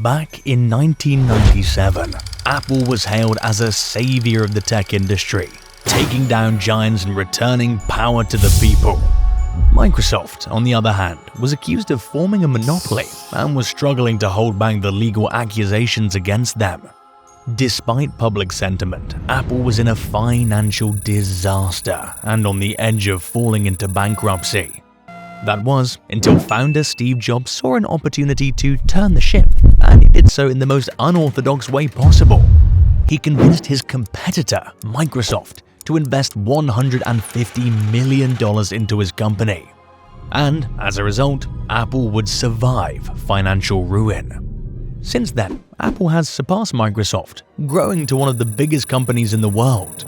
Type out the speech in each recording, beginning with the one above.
Back in 1997, Apple was hailed as a savior of the tech industry, taking down giants and returning power to the people. Microsoft, on the other hand, was accused of forming a monopoly and was struggling to hold back the legal accusations against them. Despite public sentiment, Apple was in a financial disaster and on the edge of falling into bankruptcy. That was until founder Steve Jobs saw an opportunity to turn the ship, and he did so in the most unorthodox way possible. He convinced his competitor, Microsoft, to invest $150 million into his company. And as a result, Apple would survive financial ruin. Since then, Apple has surpassed Microsoft, growing to one of the biggest companies in the world.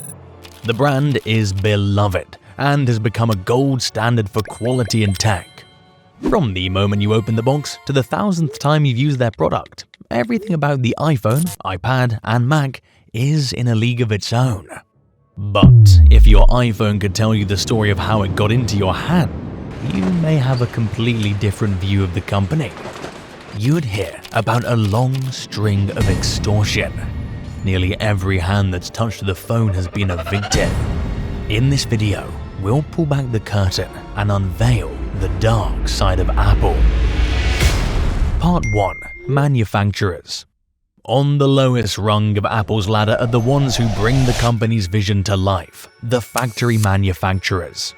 The brand is beloved and has become a gold standard for quality in tech. From the moment you open the box to the 1000th time you've used their product, everything about the iPhone, iPad, and Mac is in a league of its own. But if your iPhone could tell you the story of how it got into your hand, you may have a completely different view of the company. You'd hear about a long string of extortion. Nearly every hand that's touched the phone has been a victim. In this video, we'll pull back the curtain and unveil the dark side of Apple. Part 1. Manufacturers. On the lowest rung of Apple's ladder are the ones who bring the company's vision to life, the factory manufacturers.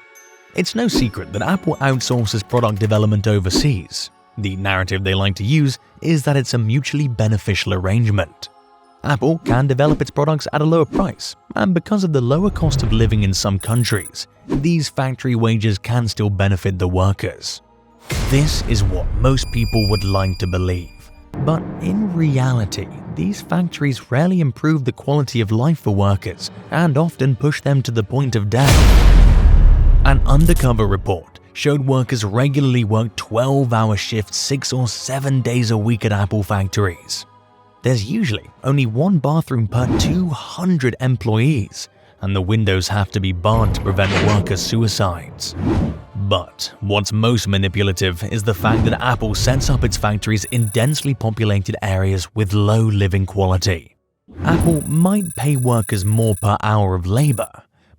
It's no secret that Apple outsources product development overseas. The narrative they like to use is that it's a mutually beneficial arrangement. Apple can develop its products at a lower price, and because of the lower cost of living in some countries, these factory wages can still benefit the workers. This is what most people would like to believe. But in reality, these factories rarely improve the quality of life for workers and often push them to the point of death. An undercover report showed workers regularly work 12-hour shifts 6 or 7 days a week at Apple factories. There's usually only one bathroom per 200 employees, and the windows have to be barred to prevent worker suicides. But what's most manipulative is the fact that Apple sets up its factories in densely populated areas with low living quality. Apple might pay workers more per hour of labor,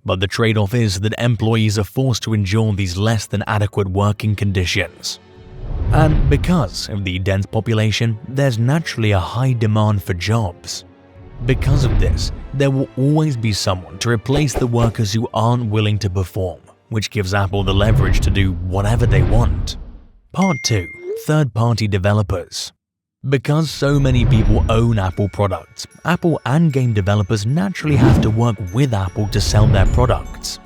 but the trade-off is that employees are forced to endure these less than adequate working conditions. And because of the dense population, there's naturally a high demand for jobs. Because of this, there will always be someone to replace the workers who aren't willing to perform, which gives Apple the leverage to do whatever they want. Part 2. Third-party developers. Because so many people own Apple products, Apple and game developers naturally have to work with Apple to sell their products.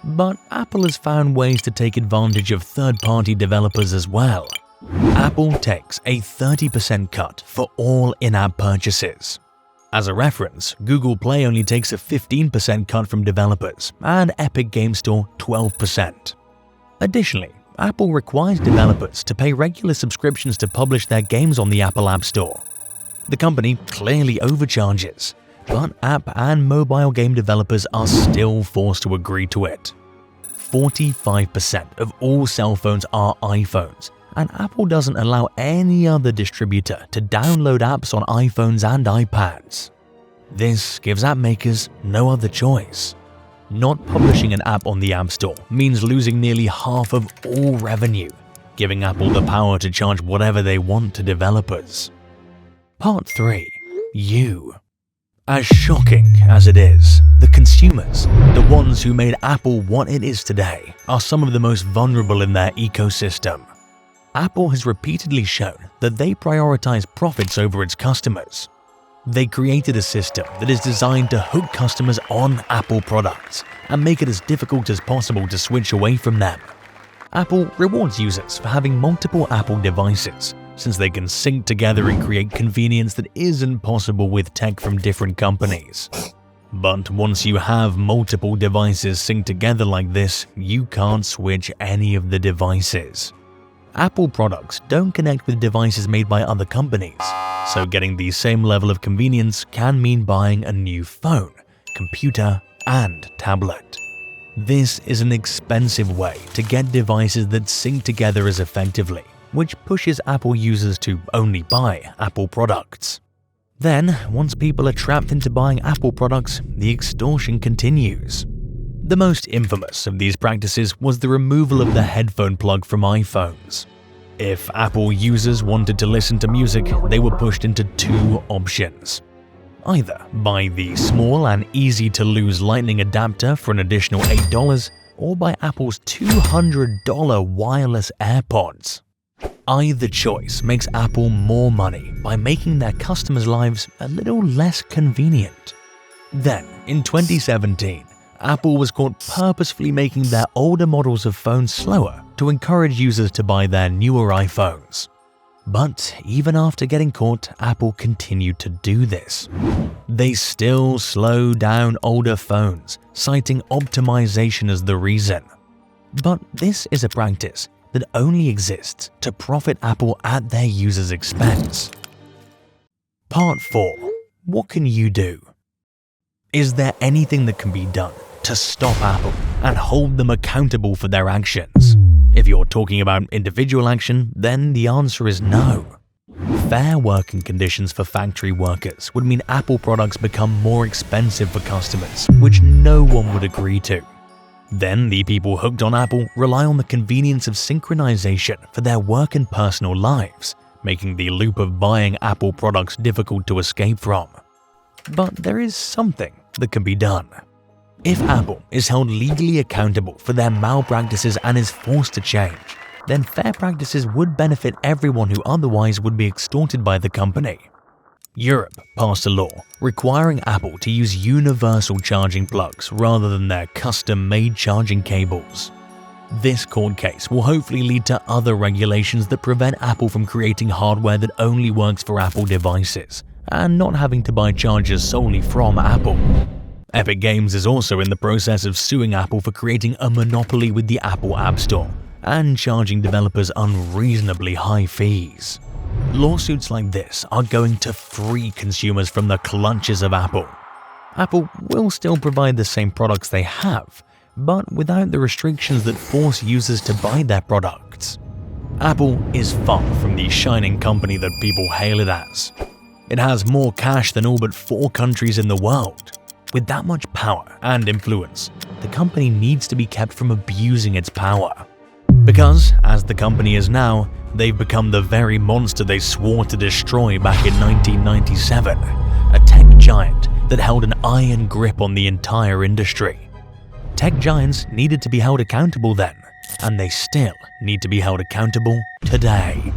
But Apple has found ways to take advantage of third-party developers as well. Apple takes a 30% cut for all in-app purchases. As a reference, Google Play only takes a 15% cut from developers, and Epic Game Store 12%. Additionally, Apple requires developers to pay regular subscriptions to publish their games on the Apple App Store. The company clearly overcharges, but app and mobile game developers are still forced to agree to it. 45% of all cell phones are iPhones, and Apple doesn't allow any other distributor to download apps on iPhones and iPads. This gives app makers no other choice. Not publishing an app on the App Store means losing nearly half of all revenue, giving Apple the power to charge whatever they want to developers. Part 3. You. As shocking as it is, the consumers, the ones who made Apple what it is today, are some of the most vulnerable in their ecosystem. Apple has repeatedly shown that they prioritize profits over its customers. They created a system that is designed to hook customers on Apple products and make it as difficult as possible to switch away from them. Apple rewards users for having multiple Apple devices, since they can sync together and create convenience that isn't possible with tech from different companies. But once you have multiple devices synced together like this, you can't switch any of the devices. Apple products don't connect with devices made by other companies, so getting the same level of convenience can mean buying a new phone, computer, and tablet. This is an expensive way to get devices that sync together as effectively, which pushes Apple users to only buy Apple products. Then, once people are trapped into buying Apple products, the extortion continues. The most infamous of these practices was the removal of the headphone plug from iPhones. If Apple users wanted to listen to music, they were pushed into two options. Either buy the small and easy-to-lose Lightning adapter for an additional $8, or buy Apple's $200 wireless AirPods. Either choice makes Apple more money by making their customers' lives a little less convenient. Then, in 2017, Apple was caught purposefully making their older models of phones slower to encourage users to buy their newer iPhones. But even after getting caught, Apple continued to do this. They still slow down older phones, citing optimization as the reason. But this is a practice that only exists to profit Apple at their users' expense. Part 4. What can you do? Is there anything that can be done to stop Apple and hold them accountable for their actions? If you're talking about individual action, then the answer is no. Fair working conditions for factory workers would mean Apple products become more expensive for customers, which no one would agree to. Then the people hooked on Apple rely on the convenience of synchronization for their work and personal lives, making the loop of buying Apple products difficult to escape from. But there is something that can be done. If Apple is held legally accountable for their malpractices and is forced to change, then fair practices would benefit everyone who otherwise would be extorted by the company. Europe passed a law requiring Apple to use universal charging plugs rather than their custom-made charging cables. This court case will hopefully lead to other regulations that prevent Apple from creating hardware that only works for Apple devices, and not having to buy chargers solely from Apple. Epic Games is also in the process of suing Apple for creating a monopoly with the Apple App Store and charging developers unreasonably high fees. Lawsuits like this are going to free consumers from the clutches of Apple. Apple will still provide the same products they have, but without the restrictions that force users to buy their products. Apple is far from the shining company that people hail it as. It has more cash than all but 4 countries in the world. With that much power and influence, the company needs to be kept from abusing its power. Because, as the company is now, they've become the very monster they swore to destroy back in 1997, a tech giant that held an iron grip on the entire industry. Tech giants needed to be held accountable then, and they still need to be held accountable today.